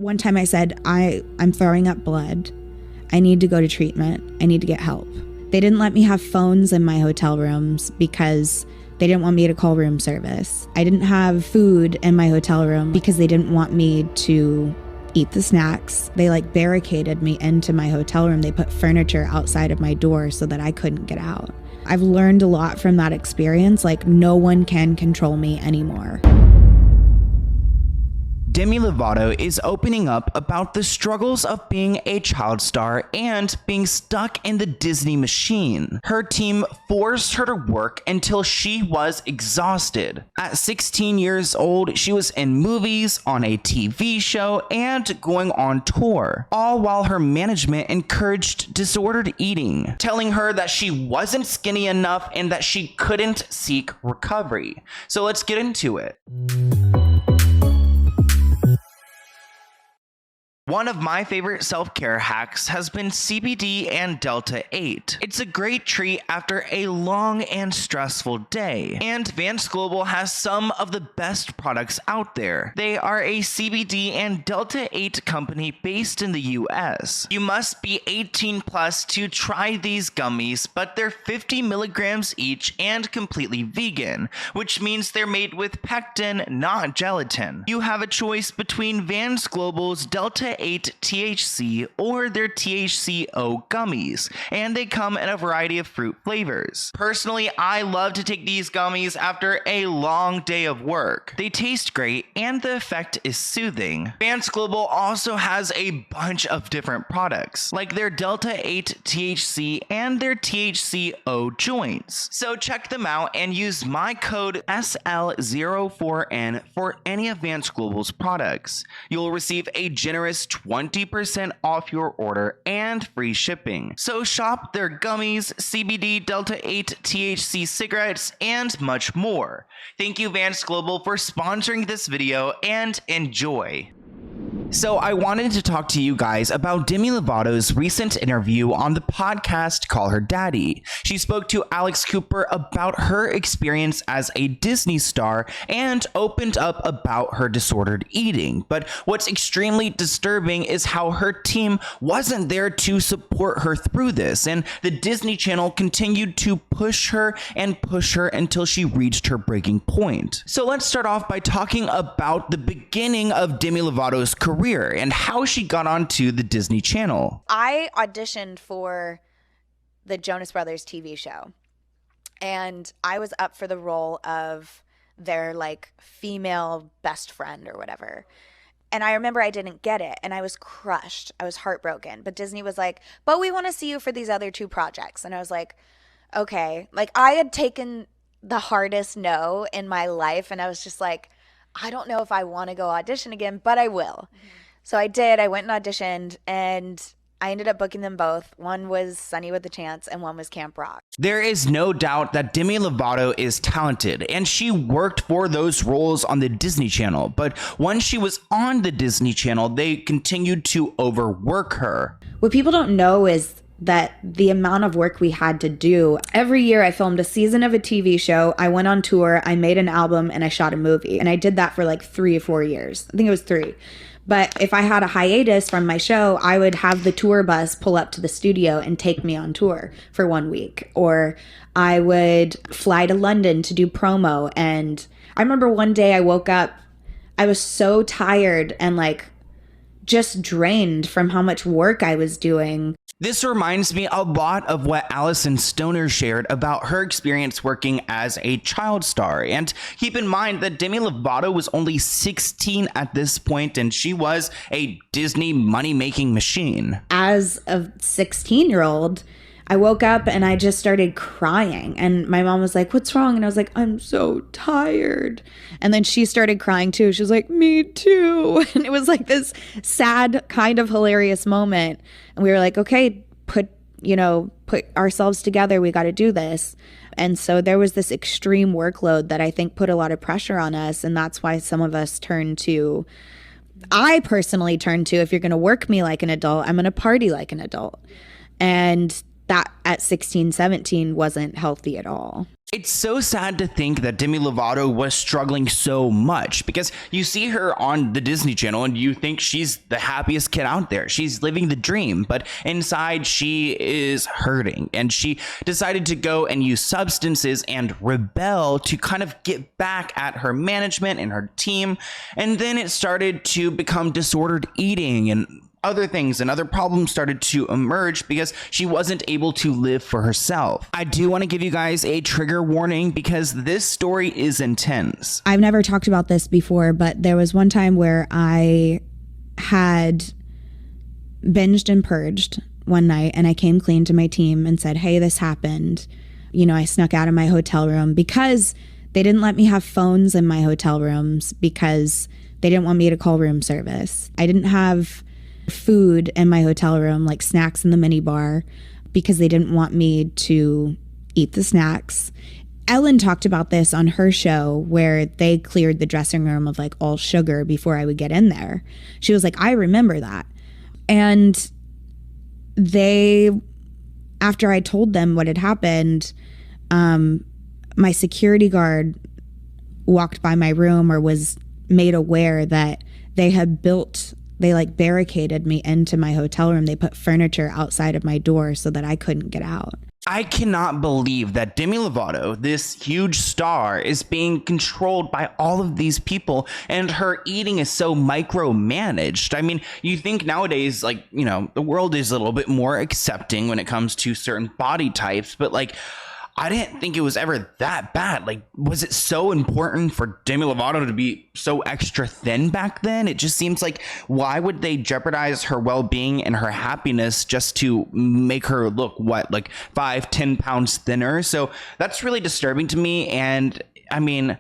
One time I said, I'm throwing up blood. I need to go to treatment. I need to get help. They didn't let me have phones in my hotel rooms because they didn't want me to call room service. I didn't have food in my hotel room because they didn't want me to eat the snacks. They like barricaded me into my hotel room. They put furniture outside of my door so that I couldn't get out. I've learned a lot from that experience. Like, no one can control me anymore. Demi Lovato is opening up about the struggles of being a child star and being stuck in the Disney machine. Her team forced her to work until she was exhausted. At 16 years old, she was in movies, on a TV show, and going on tour, all while her management encouraged disordered eating, telling her that she wasn't skinny enough and that she couldn't seek recovery. So let's get into it. One of my favorite self-care hacks has been CBD and Delta 8. It's a great treat after a long and stressful day, and Vance Global has some of the best products out there. They are a CBD and Delta 8 company based in the US. You must be 18 plus to try these gummies, but they're 50 milligrams each and completely vegan, which means they're made with pectin, not gelatin. You have a choice between Vance Global's Delta 8 THC or their THCO gummies, and they come in a variety of fruit flavors. Personally, I love to take these gummies after a long day of work. They taste great and the effect is soothing. Vance Global also has a bunch of different products, like their Delta 8 THC and their THCO joints. So check them out and use my code SL04N for any of Vance Global's products. You'll receive a generous 20% off your order and free shipping. So shop their gummies, CBD, Delta 8, THC cigarettes, and much more. Thank you, Vance Global, for sponsoring this video, and enjoy. So I wanted to talk to you guys about Demi Lovato's recent interview on the podcast Call Her Daddy. She spoke to Alex Cooper about her experience as a Disney star and opened up about her disordered eating. But what's extremely disturbing is how her team wasn't there to support her through this, and the Disney Channel continued to push her until she reached her breaking point. So let's start off by talking about the beginning of Demi Lovato's career and how she got onto the Disney Channel. I auditioned for the Jonas Brothers TV show, and I was up for the role of their like female best friend or whatever. And I remember I didn't get it, and I was crushed. I was heartbroken. But Disney was like, but we want to see you for these other two projects. And I was like, okay. Like, I had taken the hardest no in my life, and I was just like, I don't know if I want to go audition again, but I will. Mm-hmm. So I did. I went and auditioned, and I ended up booking them both. One was Sunny with a Chance, and one was Camp Rock. There is no doubt that Demi Lovato is talented, and she worked for those roles on the Disney Channel. But once she was on the Disney Channel, they continued to overwork her. What people don't know is that the amount of work we had to do. Every year I filmed a season of a TV show, I went on tour, I made an album, and I shot a movie. And I did that for like 3 or 4 years. I think it was 3. But if I had a hiatus from my show, I would have the tour bus pull up to the studio and take me on tour for 1 week. Or I would fly to London to do promo. And I remember one day I woke up, I was so tired and like just drained from how much work I was doing. This reminds me a lot of what Allison Stoner shared about her experience working as a child star. And keep in mind that Demi Lovato was only 16 at this point, and she was a Disney money-making machine. As a 16-year-old, I woke up and I just started crying. And my mom was like, what's wrong? And I was like, I'm so tired. And then she started crying too. She was like, me too. And it was like this sad, kind of hilarious moment. And we were like, okay, put ourselves together. We got to do this. And so there was this extreme workload that I think put a lot of pressure on us. And that's why some of us I personally turned to, if you're going to work me like an adult, I'm going to party like an adult. And that at 16, 17 wasn't healthy at all. It's so sad to think that Demi Lovato was struggling so much, because you see her on the Disney Channel and you think she's the happiest kid out there. She's living the dream, but inside she is hurting, and she decided to go and use substances and rebel to kind of get back at her management and her team. And then it started to become disordered eating and other things, and other problems started to emerge because she wasn't able to live for herself. I do want to give you guys a trigger warning because this story is intense. I've never talked about this before, but there was one time where I had binged and purged one night, and I came clean to my team and said, hey, this happened. You know, I snuck out of my hotel room because they didn't let me have phones in my hotel rooms because they didn't want me to call room service. I didn't have food in my hotel room, like snacks in the mini bar, because they didn't want me to eat the snacks. Ellen talked about this on her show where they cleared the dressing room of like all sugar before I would get in there. She was like, I remember that. And they, after I told them what had happened, my security guard walked by my room or was made aware that they had they like barricaded me into my hotel room. They put furniture outside of my door so that I couldn't get out. I cannot believe that Demi Lovato, this huge star, is being controlled by all of these people, and her eating is so micromanaged. I mean, you think nowadays, like, you know, the world is a little bit more accepting when it comes to certain body types, but like, I didn't think it was ever that bad. Like, was it so important for Demi Lovato to be so extra thin back then? It just seems like, why would they jeopardize her well-being and her happiness just to make her look, what, like 5-10 pounds thinner? So that's really disturbing to me. And I mean,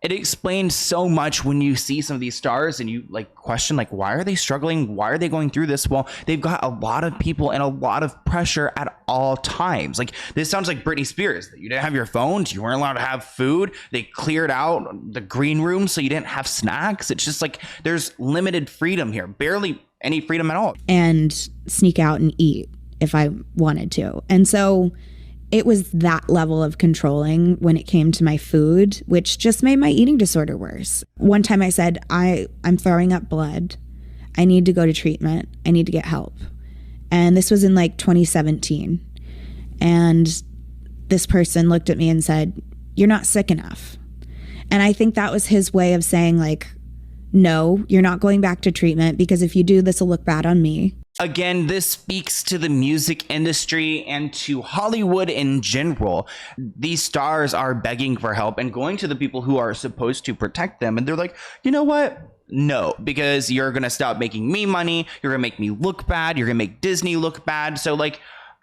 it explains so much when you see some of these stars and you like question, like, why are they struggling? Why are they going through this? Well, they've got a lot of people and a lot of pressure at all times. Like, this sounds like Britney Spears. You didn't have your phones. You weren't allowed to have food. They cleared out the green room so you didn't have snacks. It's just like there's limited freedom here, barely any freedom at all. And sneak out and eat if I wanted to. And so it was that level of controlling when it came to my food, which just made my eating disorder worse. One time I said, I'm throwing up blood. I need to go to treatment. I need to get help. And this was in like 2017. And this person looked at me and said, you're not sick enough. And I think that was his way of saying, like, no, you're not going back to treatment, because if you do, this will look bad on me. Again, this speaks to the music industry and to Hollywood in general. These stars are begging for help and going to the people who are supposed to protect them. And they're like, you know what? No, because you're going to stop making me money. You're going to make me look bad. You're going to make Disney look bad. So like,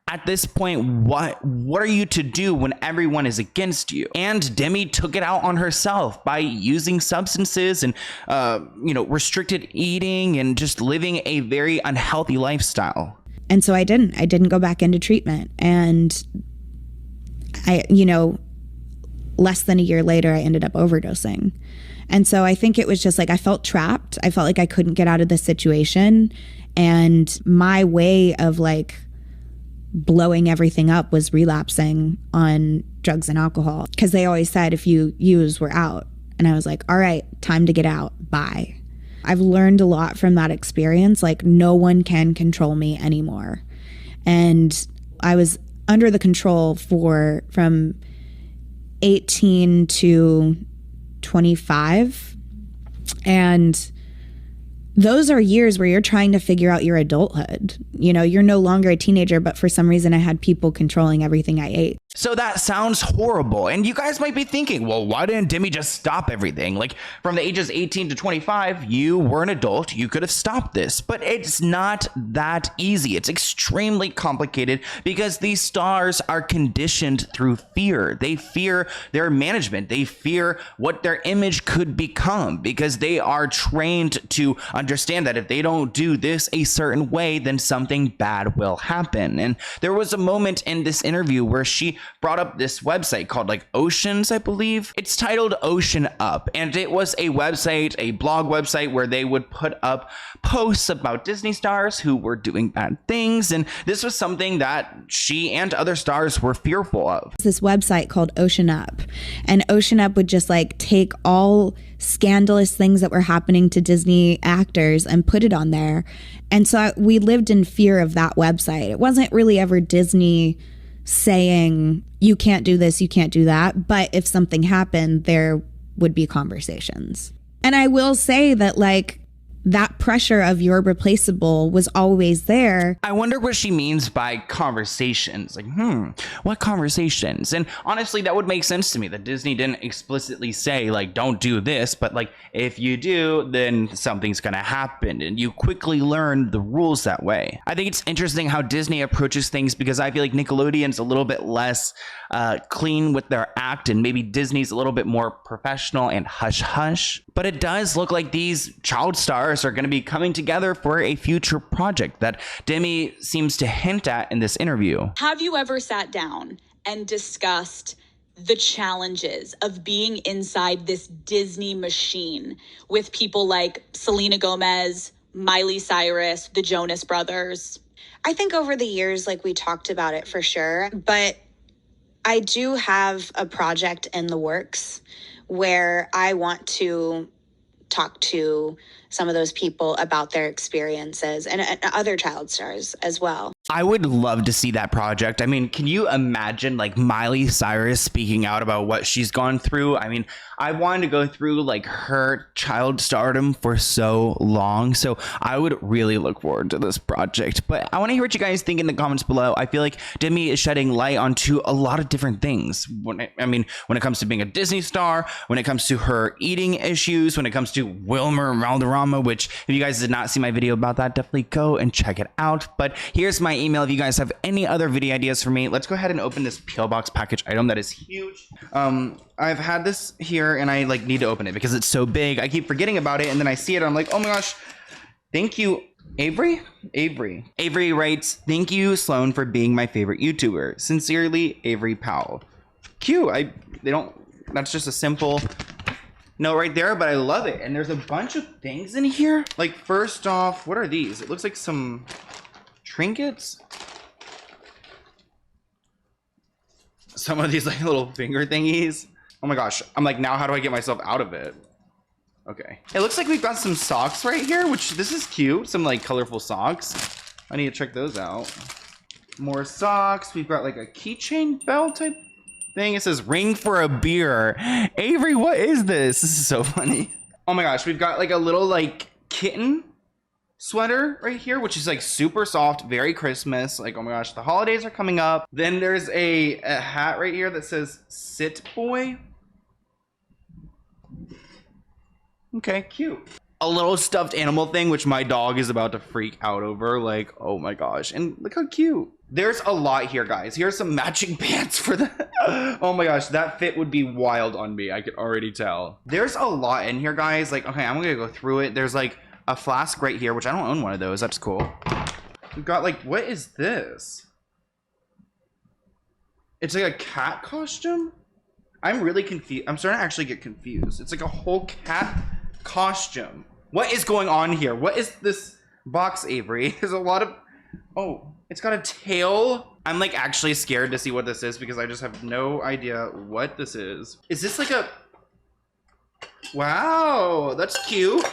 at this point, what are you to do when everyone is against you? And Demi took it out on herself by using substances and, restricted eating and just living a very unhealthy lifestyle. And so I didn't go back into treatment. And less than a year later, I ended up overdosing. And so I think it was just like, I felt trapped. I felt like I couldn't get out of this situation. And my way of like blowing everything up was relapsing on drugs and alcohol, because they always said, if you use, we're out. And I was like, all right, time to get out. Bye. I've learned a lot from that experience. Like, no one can control me anymore. And I was under the control from 18 to 25. And those are years where you're trying to figure out your adulthood. You know, you're no longer a teenager, but for some reason I had people controlling everything I ate. So that sounds horrible. And you guys might be thinking, well, why didn't Demi just stop everything? Like, from the ages 18 to 25, you were an adult. You could have stopped this. But it's not that easy. It's extremely complicated because these stars are conditioned through fear. They fear their management. They fear what their image could become because they are trained to understand that if they don't do this a certain way, then something bad will happen. And there was a moment in this interview where she brought up this website called like Oceans, I believe. It's titled Ocean Up, and it was a website, a blog website where they would put up posts about Disney stars who were doing bad things. And this was something that she and other stars were fearful of. This website called Ocean Up, and Ocean Up would just like take all scandalous things that were happening to Disney actors and put it on there. And so we lived in fear of that website. It wasn't really ever Disney saying, you can't do this, you can't do that. But if something happened, there would be conversations. And I will say that like that pressure of you're replaceable was always there. I wonder what she means by conversations. Like, what conversations? And honestly, that would make sense to me that Disney didn't explicitly say, like, don't do this, but like, if you do, then something's gonna happen. And you quickly learn the rules that way. I think it's interesting how Disney approaches things, because I feel like Nickelodeon's a little bit less clean with their act, and maybe Disney's a little bit more professional and hush-hush. But it does look like these child stars are going to be coming together for a future project that Demi seems to hint at in this interview. Have you ever sat down and discussed the challenges of being inside this Disney machine with people like Selena Gomez, Miley Cyrus, the Jonas Brothers? I think over the years, like we talked about it for sure, but I do have a project in the works where I want to talk to some of those people about their experiences and other child stars as well. I would love to see that project. I mean, can you imagine like Miley Cyrus speaking out about what she's gone through? I mean, I wanted to go through like her child stardom for so long. So I would really look forward to this project. But I want to hear what you guys think in the comments below. I feel like Demi is shedding light onto a lot of different things. When it comes to being a Disney star, when it comes to her eating issues, when it comes to Wilmer Valderrama, which if you guys did not see my video about that, definitely go and check it out. But here's my email if you guys have any other video ideas for me. Let's go ahead and open this PO box package item that is huge. I've had this here and I like need to open it because it's so big. I keep forgetting about it, and then I see it and I'm like, oh my gosh, thank you, Avery. Avery writes, thank you, Sloan, for being my favorite YouTuber. Sincerely, Avery Powell. Cute. That's just a simple note right there, but I love it. And there's a bunch of things in here. Like, first off, what are these? It looks like some trinkets. Some of these like little finger thingies. Oh my gosh, I'm like, now how do I get myself out of it? Okay. It looks like we've got some socks right here, which this is cute. Some like colorful socks. I need to check those out. More socks. We've got like a keychain belt type thing. It says ring for a beer. Avery, what is this? This is so funny. Oh my gosh, we've got like a little like kitten sweater right here, which is like super soft, very Christmas. Like, oh my gosh, the holidays are coming up. Then there's a hat right here that says sit boy. Okay, cute. A little stuffed animal thing, which my dog is about to freak out over. Like, oh my gosh. And look how cute. There's a lot here, guys. Here's some matching pants for the... Oh my gosh, that fit would be wild on me. I could already tell. There's a lot in here, guys. Like, okay, I'm gonna go through it. There's like a flask right here, which I don't own one of those. That's cool. We've got like, what is this? It's like a cat costume? I'm really confused. I'm starting to actually get confused. It's like a whole cat costume. What is going on here? What is this box, Avery? There's a lot of... Oh, it's got a tail. I'm like actually scared to see what this is because I just have no idea what this is. Is this like a... Wow, that's cute.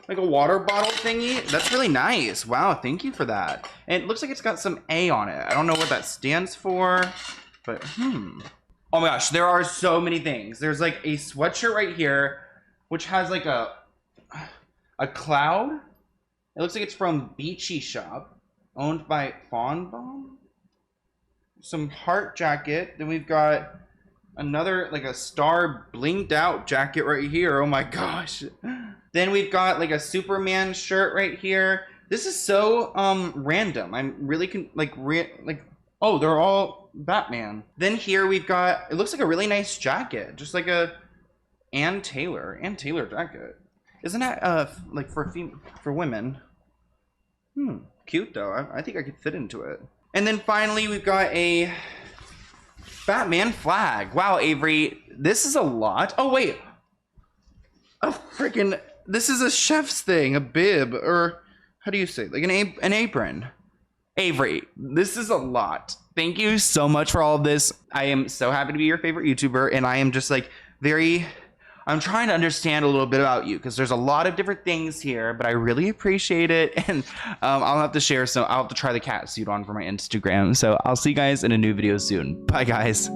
Like a water bottle thingy. That's really nice. Wow, thank you for that. And it looks like it's got some A on it. I don't know what that stands for, but oh my gosh, there are so many things. There's like a sweatshirt right here, which has like a cloud. It looks like it's from Beachy Shop, owned by Fawn Bomb. Some heart jacket. Then we've got another like a star blinked out jacket right here. Oh my gosh. Then we've got like a Superman shirt right here. This is so random. I'm really oh, they're all Batman. Then here we've got, it looks like a really nice jacket, just like a Ann Taylor jacket. Isn't that like for women? Cute though. I think I could fit into it. And then finally we've got a Batman flag. Wow, Avery, this is a lot. Oh wait, this is a chef's thing, a bib, or how do you say it? Like an apron. Avery, this is a lot. Thank you so much for all of this. I am so happy to be your favorite YouTuber, and I am just like I'm trying to understand a little bit about you because there's a lot of different things here, but I really appreciate it. And I'll have to share I'll have to try the cat suit on for my Instagram. So I'll see you guys in a new video soon. Bye guys.